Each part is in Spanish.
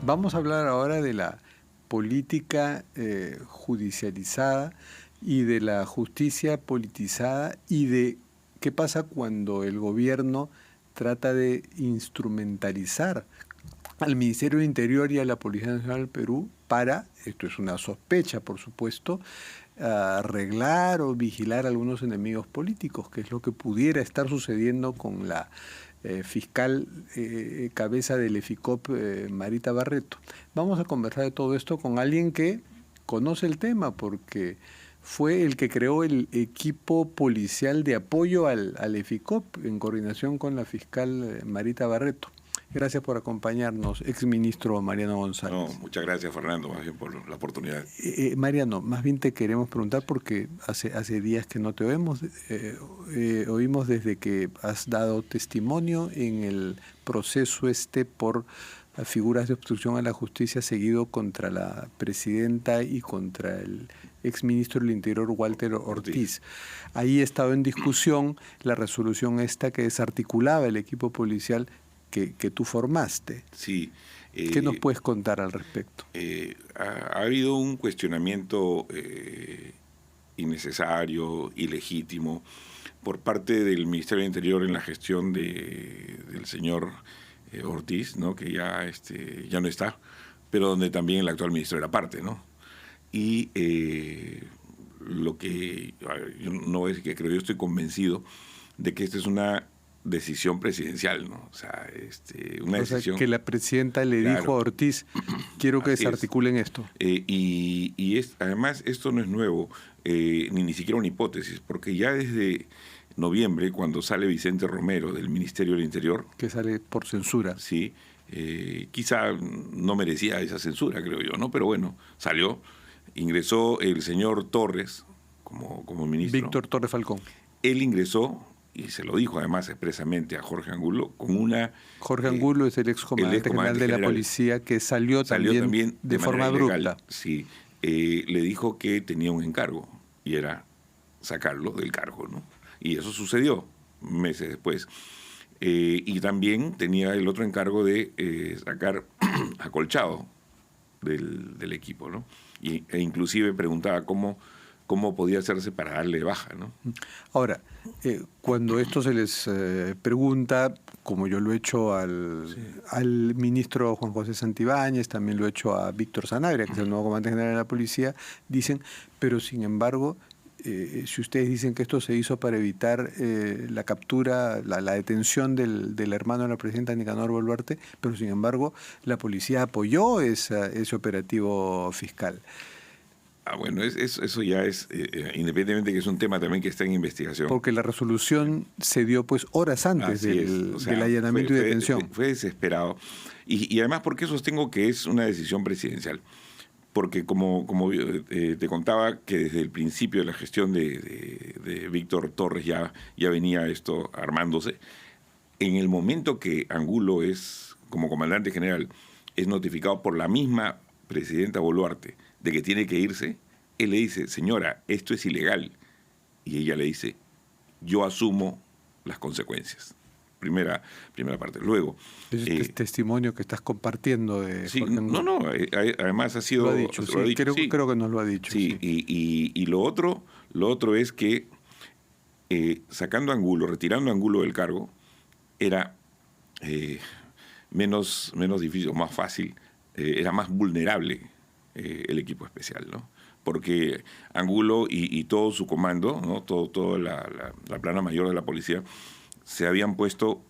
Vamos a hablar ahora de la política judicializada y de la justicia politizada y de qué pasa cuando el gobierno trata de instrumentalizar al Ministerio del Interior y a la Policía Nacional del Perú para, esto es una sospecha por supuesto, arreglar o vigilar a algunos enemigos políticos, que es lo que pudiera estar sucediendo con la fiscal cabeza del EFICOP, Marita Barreto. Vamos a conversar de todo esto con alguien que conoce el tema, porque fue el que creó el equipo policial de apoyo al EFICOP en coordinación con la fiscal Marita Barreto. Gracias por acompañarnos, exministro Mariano González. No, muchas gracias, Fernando, más bien por la oportunidad. Mariano, más bien te queremos preguntar porque hace días que no te oímos. Oímos desde que has dado testimonio en el proceso por figuras de obstrucción a la justicia seguido contra la presidenta y contra el exministro del Interior, Walter Ortiz. Ahí ha estado en discusión la resolución que desarticulaba el equipo policial que tú formaste. Sí. ¿Qué nos puedes contar al respecto? Ha habido un cuestionamiento innecesario, ilegítimo, por parte del Ministerio del Interior en la gestión del señor Ortiz, ¿no? Que ya no está, pero donde también el actual ministro era parte, ¿no? Y lo que yo no voy a decir que creo, yo estoy convencido de que esta es una decisión presidencial, ¿no? O sea, una decisión... que la presidenta le dijo a Ortiz, quiero que desarticulen esto. Además, esto no es nuevo, ni siquiera una hipótesis, porque ya desde noviembre, cuando sale Vicente Romero del Ministerio del Interior... Que sale por censura. Sí, quizá no merecía esa censura, creo yo, ¿no? Pero bueno, salió, ingresó el señor Torres como ministro. Víctor Torres Falcón. Él ingresó, y se lo dijo además expresamente a Jorge Angulo, con una... Jorge Angulo es el excomandante general de la policía que salió también de forma abrupta. Sí, le dijo que tenía un encargo, y era sacarlo del cargo, ¿no? Y eso sucedió meses después. Y también tenía el otro encargo de sacar a Colchado del equipo, ¿no? E inclusive preguntaba cómo podía hacerse para darle baja, ¿no? Ahora, cuando esto se les pregunta, como yo lo he hecho al ministro Juan José Santibáñez, también lo he hecho a Víctor Sanabria, que es el nuevo comandante general de la policía, dicen, pero sin embargo, si ustedes dicen que esto se hizo para evitar la captura, la detención del hermano de la presidenta Nicanor Boluarte, pero sin embargo la policía apoyó ese operativo fiscal. Bueno, eso ya es, independientemente que es un tema también que está en investigación. Porque la resolución se dio pues horas antes del allanamiento y detención. Fue desesperado. Y además, ¿por qué sostengo que es una decisión presidencial? Porque como te contaba que desde el principio de la gestión de Víctor Torres ya venía esto armándose, en el momento que Angulo como comandante general, es notificado por la misma presidenta Boluarte de que tiene que irse, él le dice, señora, esto es ilegal. Y ella le dice, yo asumo las consecuencias. Primera parte. Luego... Es testimonio que estás compartiendo de... Sí, no, además ha sido... Lo ha dicho, sí, creo que nos lo ha dicho. Sí, sí. Y lo otro es que sacando a Angulo, retirando a Angulo del cargo, era menos difícil, o más fácil, era más vulnerable el equipo especial, ¿no? Porque Angulo y todo su comando, ¿no? Toda la plana mayor de la policía, se habían puesto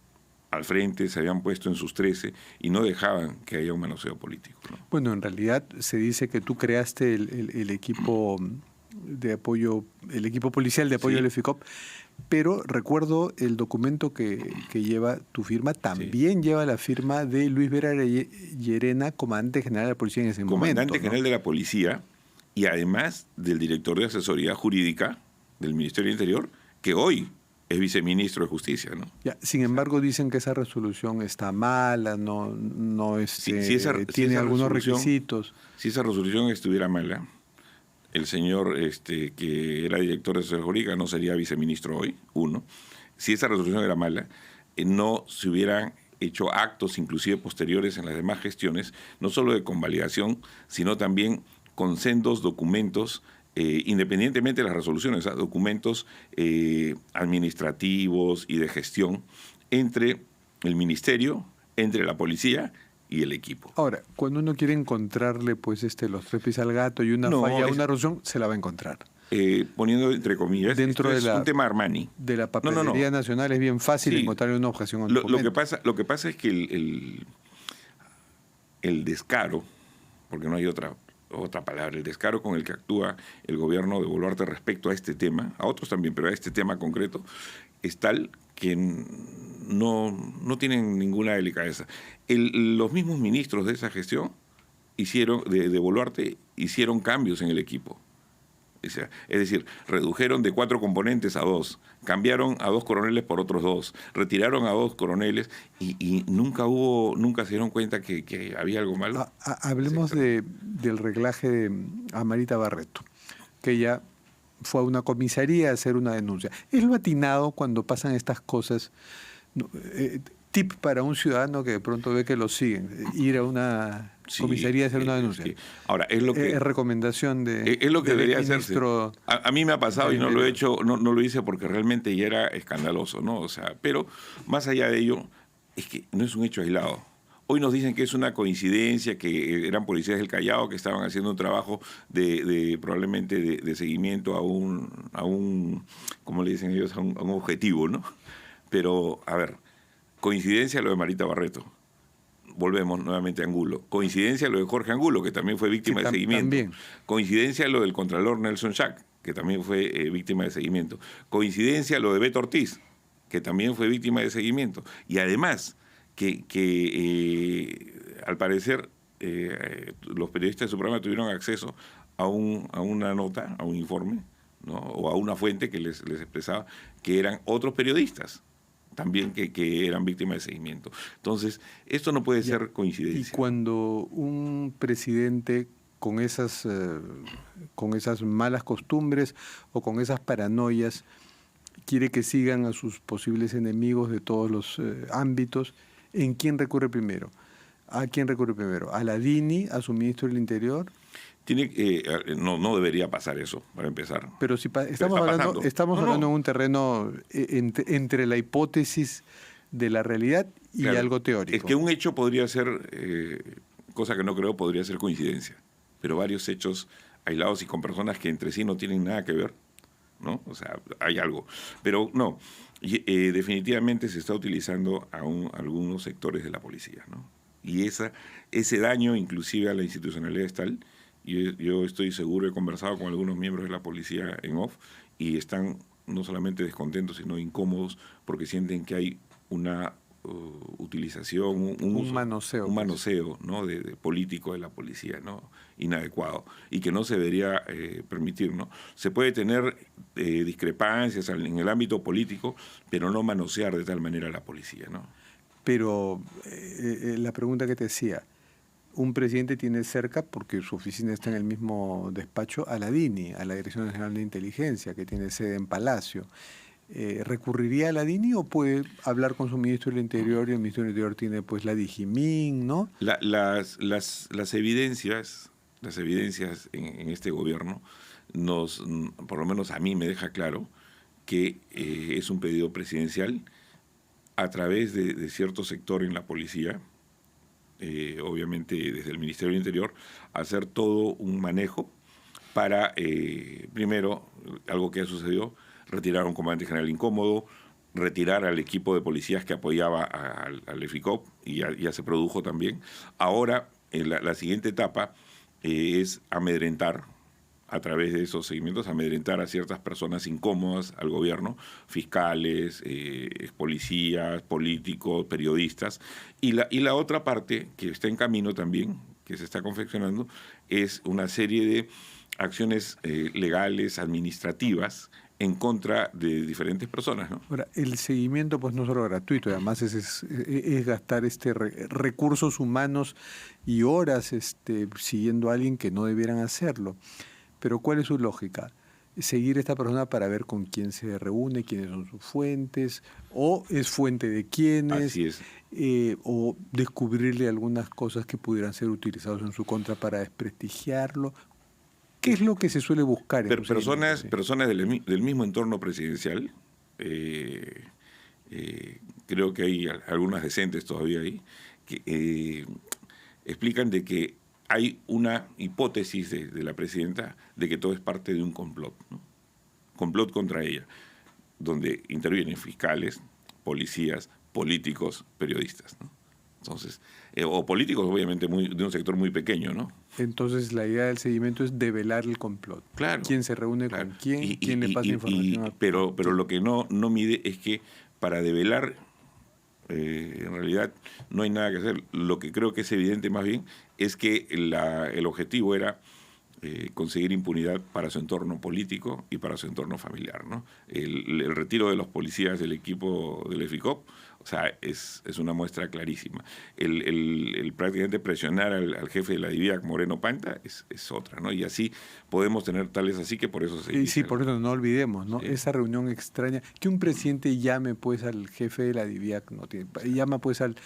al frente, se habían puesto en sus 13 y no dejaban que haya un manoseo político, ¿no? Bueno, en realidad se dice que tú creaste el equipo de apoyo, el equipo policial de apoyo al EFICOP, pero recuerdo el documento que lleva tu firma, también lleva la firma de Luis Vera Llerena, comandante general de la policía en ese momento. Comandante general de la policía y además del director de asesoría jurídica del Ministerio del Interior, que hoy es viceministro de Justicia, ¿no? Ya, sin embargo, dicen que esa resolución está mala, no tiene algunos requisitos. Si esa resolución estuviera mala, el señor que era director de asesoría jurídica no sería viceministro hoy, uno. Si esa resolución era mala, no se hubieran hecho actos inclusive posteriores en las demás gestiones, no solo de convalidación, sino también con sendos documentos, independientemente de las resoluciones, documentos administrativos y de gestión entre el ministerio, entre la policía y el equipo. Ahora, cuando uno quiere encontrarle pues los tres pies al gato y una falla, una erosión, se la va a encontrar. Poniendo entre comillas, dentro es un tema Armani. De la papelería nacional es bien fácil encontrarle una objeción a un documento. Lo que pasa es que el descaro, porque no hay otra palabra, el descaro con el que actúa el gobierno de Boluarte respecto a este tema, a otros también, pero a este tema concreto, es tal que no tienen ninguna delicadeza. Los mismos ministros de esa gestión de Boluarte hicieron cambios en el equipo. Es decir, redujeron de 4 componentes a 2, cambiaron a 2 coroneles por otros 2, retiraron a 2 coroneles y nunca se dieron cuenta que había algo malo. Hablemos del reglaje de Amarita Barreto, que ella fue a una comisaría a hacer una denuncia. ¿Es lo atinado cuando pasan estas cosas? Tip para un ciudadano que de pronto ve que lo siguen, ir a una comisaría a hacer una denuncia. Ahora, es lo que es recomendación de es lo que debería hacerse. Ministro. A mí me ha pasado y no lo he hecho, no lo hice porque realmente ya era escandaloso, ¿no? O sea, pero más allá de ello, es que no es un hecho aislado. Hoy nos dicen que es una coincidencia, que eran policías del Callao que estaban haciendo un trabajo probablemente de seguimiento a un, como le dicen ellos, a un objetivo, ¿no? Pero, a ver, coincidencia lo de Marita Barreto. Volvemos nuevamente a Angulo. Coincidencia lo de Jorge Angulo, que también fue víctima de seguimiento. También. Coincidencia lo del contralor Nelson Schack, que también fue víctima de seguimiento. Coincidencia lo de Beto Ortiz, que también fue víctima de seguimiento. Y además, al parecer los periodistas de su programa tuvieron acceso a una nota, a un informe, ¿no? O a una fuente que les expresaba que eran otros periodistas también que eran víctimas de seguimiento. Entonces, esto no puede ser coincidencia. Y cuando un presidente con esas malas costumbres o con esas paranoias quiere que sigan a sus posibles enemigos de todos los ámbitos, ¿en quién recurre primero? ¿A quién recurre primero? ¿A la DINI, a su ministro del Interior? No debería pasar eso, para empezar. Pero si estamos hablando en un terreno entre la hipótesis de la realidad y algo teórico. Es que un hecho podría ser, cosa que no creo, podría ser coincidencia. Pero varios hechos aislados y con personas que entre sí no tienen nada que ver, ¿no? O sea, hay algo. Pero no, definitivamente se está utilizando a algunos sectores de la policía, ¿no? Y ese daño inclusive a la institucionalidad es tal. Yo estoy seguro, he conversado con algunos miembros de la policía en off y están no solamente descontentos, sino incómodos porque sienten que hay una utilización, un manoseo, ¿no? de político de la policía, ¿no? Inadecuado y que no se debería permitir, ¿no? Se puede tener discrepancias en el ámbito político, pero no manosear de tal manera a la policía, ¿no? Pero la pregunta que te decía, un presidente tiene cerca, porque su oficina está en el mismo despacho, a la DINI, a la Dirección Nacional de Inteligencia, que tiene sede en Palacio. ¿Recurriría a la DINI o puede hablar con su ministro del Interior y el ministro del Interior tiene pues la Digimin, ¿no? Las evidencias en este gobierno por lo menos a mí me deja claro que es un pedido presidencial a través de cierto sector en la policía, obviamente desde el Ministerio del Interior, hacer todo un manejo para, primero, algo que ha sucedido, retirar a un comandante general incómodo, retirar al equipo de policías que apoyaba al EFICOP, y ya se produjo también. Ahora, la siguiente etapa es amedrentar, a través de esos seguimientos, amedrentar a ciertas personas incómodas al gobierno, fiscales, policías, políticos, periodistas. Y la otra parte, que está en camino también, que se está confeccionando, es una serie de acciones legales, administrativas, en contra de diferentes personas, ¿no? Ahora, el seguimiento pues no es solo gratuito, además es gastar recursos humanos y horas siguiendo a alguien que no debieran hacerlo. Pero ¿cuál es su lógica? seguir a esta persona para ver con quién se reúne, quiénes son sus fuentes, o es fuente de quiénes, Así es. o descubrirle algunas cosas que pudieran ser utilizadas en su contra para desprestigiarlo. ¿Qué es lo que se suele buscar en un seguimiento así? Personas del mismo entorno presidencial, creo que hay algunas decentes todavía ahí, que explican de que hay una hipótesis de la presidenta de que todo es parte de un complot, ¿no? Complot contra ella, donde intervienen fiscales, policías, políticos, periodistas, ¿no? Entonces, o políticos obviamente de un sector muy pequeño, ¿no? Entonces la idea del seguimiento es develar el complot. Claro. ¿Quién se reúne Claro. con quién? ¿Quién le pasa información? Pero lo que no mide es que para develar, en realidad no hay nada que hacer. Lo que creo que es evidente más bien es que el objetivo era conseguir impunidad para su entorno político y para su entorno familiar, ¿no? El retiro de los policías del equipo del EFICOP, o sea, es una muestra clarísima. El prácticamente presionar al jefe de la DIVIAC, Moreno Panta, es otra, ¿no? Y así podemos tener tales así que por eso se Y sí, por eso no olvidemos, ¿no? Sí. Esa reunión extraña, que un presidente llame pues al jefe de la DIVIAC, llama pues al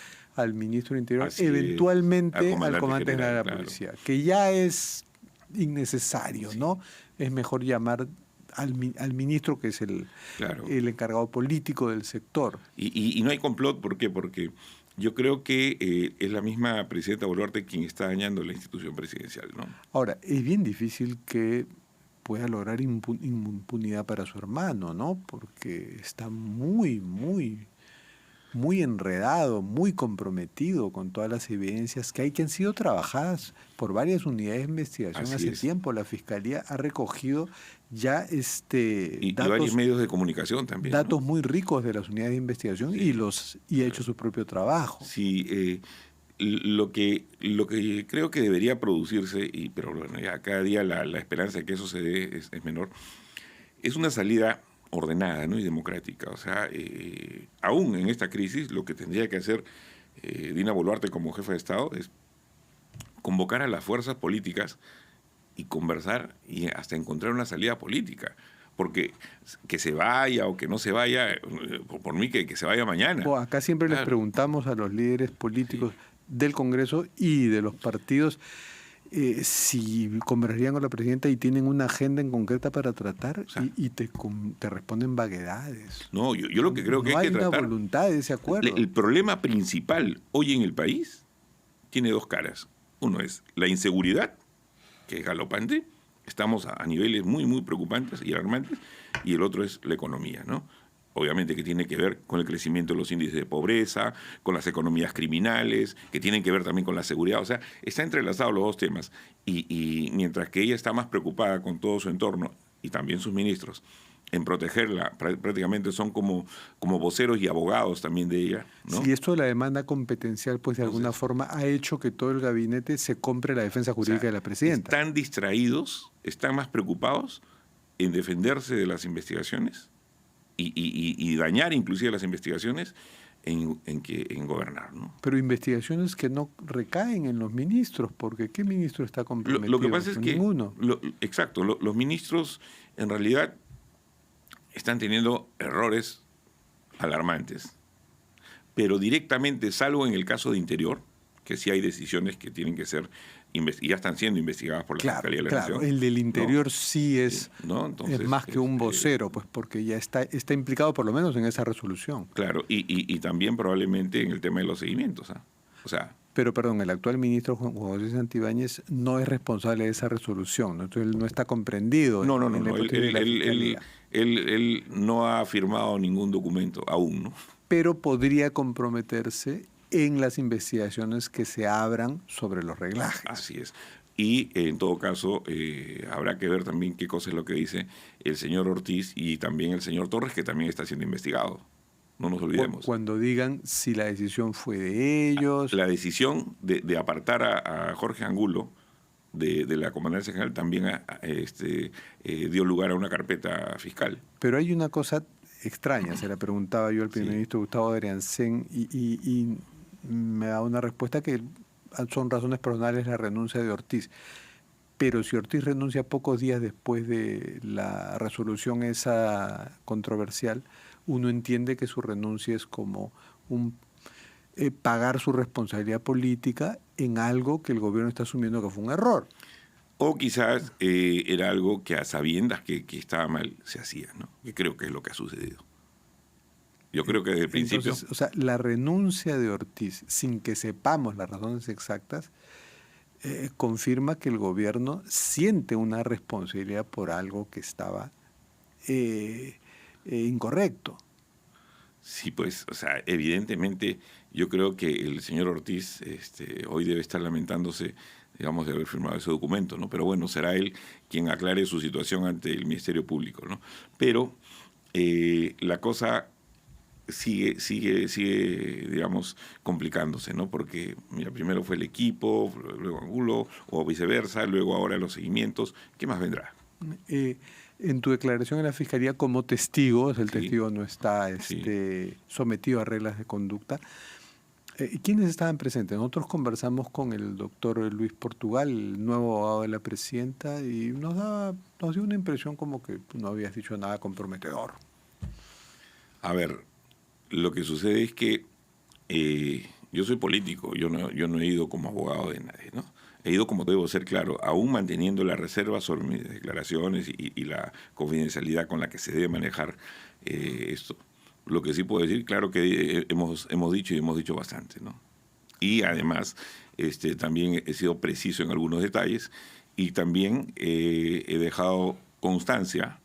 ministro del Interior, Así eventualmente al comandante general de la claro. policía, que ya es innecesario, Sí. ¿no? Es mejor llamar al ministro, que es Claro. el encargado político del sector. Y no hay complot, ¿por qué? Porque yo creo que es la misma presidenta Boluarte quien está dañando la institución presidencial, ¿no? Ahora, es bien difícil que pueda lograr impunidad para su hermano, ¿no? Porque está muy enredado, muy comprometido con todas las evidencias que han sido trabajadas por varias unidades de investigación Así hace es. tiempo. La Fiscalía ha recogido ya Y varios medios de comunicación también, ¿no? datos muy ricos de las unidades de investigación, Sí. y ha hecho su propio trabajo. Sí, lo que creo que debería producirse, pero bueno, ya cada día la esperanza de que eso se dé es menor, es una salida ordenada, ¿no? Y democrática. O sea, aún en esta crisis, lo que tendría que hacer Dina Boluarte como jefa de Estado es convocar a las fuerzas políticas y conversar y hasta encontrar una salida política. Porque que se vaya o que no se vaya, por mí que se vaya mañana. Bueno, acá siempre les Claro. preguntamos a los líderes políticos del Congreso y de los partidos si conversarían con la presidenta y tienen una agenda en concreta para tratar, O sea, y te responden vaguedades. No, yo lo que creo que No hay que una tratar... voluntad de ese acuerdo. El problema principal hoy en el país tiene dos caras. Uno es la inseguridad, que es galopante, estamos a niveles muy preocupantes y alarmantes, y el otro es la economía, ¿no? Obviamente que tiene que ver con el crecimiento de los índices de pobreza, con las economías criminales, que tienen que ver también con la seguridad. O sea, está entrelazados los dos temas. Y mientras que ella está más preocupada con todo su entorno, y también sus ministros, en protegerla, prácticamente son como voceros y abogados también de ella, ¿no? Si esto de la demanda competencial, pues de alguna forma ha hecho que todo el gabinete se compre la defensa jurídica de la presidenta. Están distraídos, están más preocupados en defenderse de las investigaciones y dañar inclusive las investigaciones en gobernar, ¿no? Pero investigaciones que no recaen en los ministros, porque ¿qué ministro está comprometido? Lo que pasa es que... Ninguno. Exacto, los ministros en realidad están teniendo errores alarmantes, pero directamente, salvo en el caso de Interior, que sí hay decisiones que tienen que ser y ya están siendo investigadas por la Fiscalía de la Nación. El del Interior, ¿no? Sí es, ¿no? Entonces, es más que un vocero, pues porque ya está implicado por lo menos en esa resolución. Claro, y también probablemente en el tema de los seguimientos, ¿ah? O sea... Pero, perdón, el actual ministro Juan José Santibáñez no es responsable de esa resolución, ¿no? Entonces él no está comprendido. No. Él no ha firmado ningún documento aún, ¿no? Pero podría comprometerse en las investigaciones que se abran sobre los reglajes. Así es. Y en todo caso, habrá que ver también qué cosa es lo que dice el señor Ortiz y también el señor Torres, que también está siendo investigado. No nos olvidemos. Cuando digan si la decisión fue de ellos. La decisión de apartar a Jorge Angulo de la Comandancia General también dio lugar a una carpeta fiscal. Pero hay una cosa extraña, se la preguntaba yo al primer ministro Gustavo Adriancén y me da una respuesta que son razones personales la renuncia de Ortiz. pero si Ortiz renuncia pocos días después de la resolución esa controversial, uno entiende que su renuncia es como pagar su responsabilidad política en algo que el gobierno está asumiendo que fue un error. O quizás era algo que a sabiendas que estaba mal se hacía, ¿no? Que creo que es lo que ha sucedido. Yo creo que desde el principio... Entonces, o sea, la renuncia de Ortiz, sin que sepamos las razones exactas, confirma que el gobierno siente una responsabilidad por algo que estaba incorrecto. Sí, pues, o sea, evidentemente yo creo que el señor Ortiz hoy debe estar lamentándose, digamos, de haber firmado ese documento, ¿no? Pero bueno, será él quien aclare su situación ante el Ministerio Público, ¿no? Pero la cosa sigue, digamos, complicándose, ¿no? Porque, mira, primero fue el equipo, luego Angulo, o viceversa, luego ahora los seguimientos. ¿Qué más vendrá? En tu declaración en la Fiscalía como testigo, el Sí. testigo no está sometido a reglas de conducta, ¿quiénes estaban presentes? Nosotros conversamos con el doctor Luis Portugal, el nuevo abogado de la presidenta, y nos dio una impresión como que no habías dicho nada comprometedor. A ver, lo que sucede es que yo soy político, yo no he ido como abogado de nadie, ¿no? He ido, como debo ser claro, aún manteniendo la reserva sobre mis declaraciones y la confidencialidad con la que se debe manejar esto. Lo que sí puedo decir, claro que hemos dicho y hemos dicho bastante, ¿no? Y además también he sido preciso en algunos detalles y también he dejado constancia,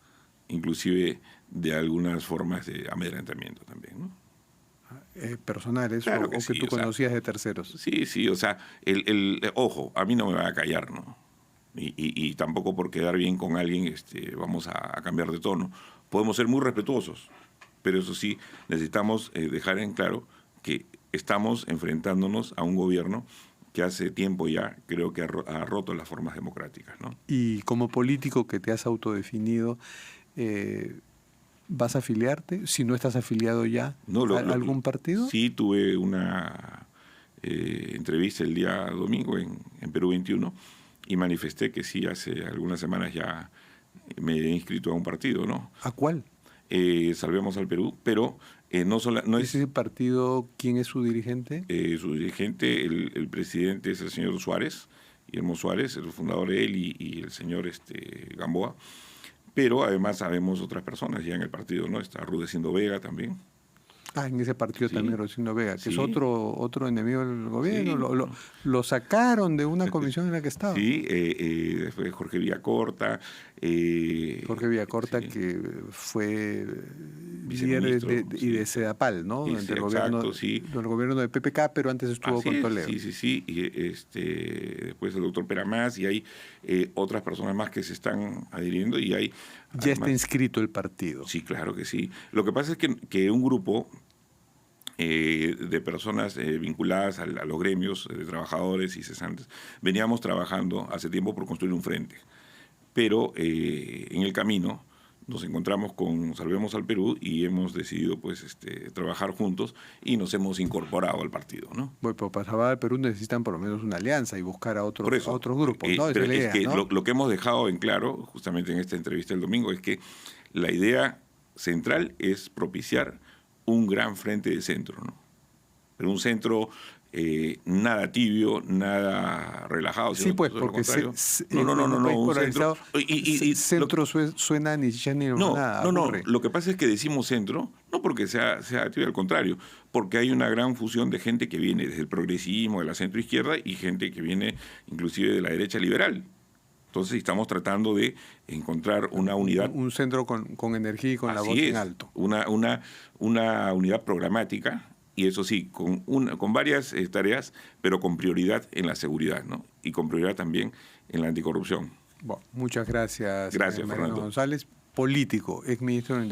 inclusive de algunas formas de amedrentamiento también, ¿no? Personales Claro o que que sí, tú o sea, conocías de terceros. Sí, o sea, ojo, a mí no me va a callar, ¿no? Y tampoco por quedar bien con alguien vamos a cambiar de tono. Podemos ser muy respetuosos, pero eso sí, necesitamos dejar en claro que estamos enfrentándonos a un gobierno que hace tiempo ya creo que ha roto las formas democráticas, ¿no? Y como político que te has autodefinido, ¿vas a afiliarte? Si no estás afiliado ya, No, ¿a algún partido? Sí, tuve una entrevista el día domingo en Perú 21 y manifesté que sí, hace algunas semanas ya me he inscrito a un partido, ¿no? ¿A cuál? Salvemos al Perú, pero no es ¿Ese partido quién es su dirigente? su dirigente, el presidente es el señor Suárez, Guillermo Suárez, el fundador de él y el señor Gamboa. Pero además sabemos otras personas ya en el partido, ¿no? Está Rudecindo Vega también. En ese partido Sí. también Rudecindo Vega, que Sí. es otro enemigo del gobierno. Sí. Lo sacaron de una comisión en la que estaba. Sí, después Jorge Villacorta. Jorge Villacorta, sí. que fue Viceministro, líder y de Sedapal, ¿no? Sí, Del sí. gobierno de PPK, pero antes estuvo Así con es, Toledo. Sí. Y después el doctor Peramás y hay otras personas más que se están adhiriendo y hay... Ya está inscrito el partido. Sí, claro que sí. Lo que pasa es que un grupo de personas vinculadas a los gremios de trabajadores y cesantes veníamos trabajando hace tiempo por construir un frente. Pero en el camino nos encontramos con Salvemos al Perú y hemos decidido pues trabajar juntos y nos hemos incorporado al partido, ¿no? Bueno, pero para salvar al Perú necesitan por lo menos una alianza y buscar a otros grupos, ¿no? Pero Esa es la idea, ¿no? lo que hemos dejado en claro, justamente en esta entrevista el domingo, es que la idea central es propiciar un gran frente de centro, ¿no? Pero un centro nada tibio, nada relajado. Sí, pues, porque un centro. Centro suena ni ya ni nada. No. Lo que pasa es que decimos centro, no porque sea tibio, al contrario, porque hay una gran fusión de gente que viene desde el progresismo, de la centroizquierda, y gente que viene inclusive de la derecha liberal. Entonces estamos tratando de encontrar una unidad. Un centro con energía y con la voz en alto. Una unidad programática, y eso sí, con varias tareas, pero con prioridad en la seguridad, ¿no? Y con prioridad también en la anticorrupción. Bueno, muchas gracias. Gracias, Mariano Fernando González, político, exministro del Interior.